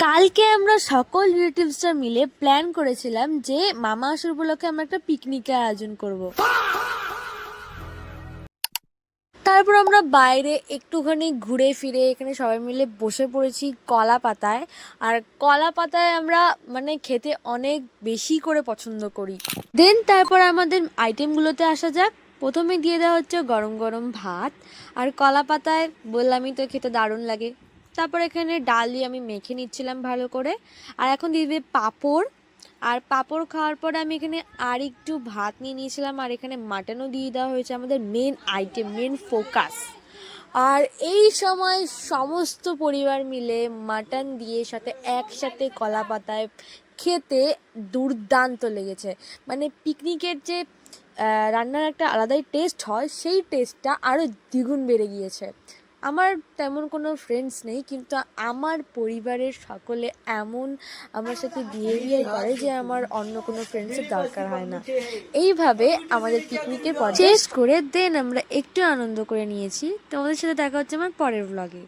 কালকে আমরা সকল রিলেটিভসরা মিলে প্ল্যান করেছিলাম যে মামা আসার উপলক্ষে আমরা একটা পিকনিকের আয়োজন করব। তারপর আমরা বাইরে একটুখানি ঘুরে ফিরে এখানে সবাই মিলে বসে পড়েছি কলা পাতায়। আর কলা পাতায় আমরা খেতে অনেক বেশি করে পছন্দ করি। দেন তারপর আমাদের আইটেমগুলোতে আসা যাক। প্রথমে দিয়ে দেওয়া হচ্ছে গরম গরম ভাত, আর কলা পাতায় বললামই তো খেতে দারুণ লাগে। তারপর এখানে ডাল দিয়ে আমি মেখে নিচ্ছিলাম ভালো করে। আর এখন দিয়ে দেবে পাঁপড়। আর পাঁপড় খাওয়ার পরে আমি এখানে আর একটু ভাত নিয়ে নিয়েছিলাম, আর এখানে মাটনও দিয়ে দেওয়া হয়েছে, আমাদের মেন আইটেম, মেন ফোকাস। আর এই সময় সমস্ত পরিবার মিলে মাটন দিয়ে সাথে একসাথে কলা পাতায় খেতে দুর্দান্ত লেগেছে। পিকনিকের যে রান্নার একটা আলাদাই টেস্ট হয়, সেই টেস্টটা আরও দ্বিগুণ বেড়ে গিয়েছে। আমার তেমন কোনো ফ্রেন্ডস নেই, কিন্তু আমার পরিবারের সকলে এমন আমার সাথে বিহেভিয়ার করে যে আমার অন্য কোনো ফ্রেন্ডসের দরকার হয় না। এইভাবে আমাদের পিকনিকের পর শেষ করে দেন আমরা একটু আনন্দ করে নিয়েছি। তোমাদের সাথে দেখা হচ্ছে আমার পরের ব্লগে।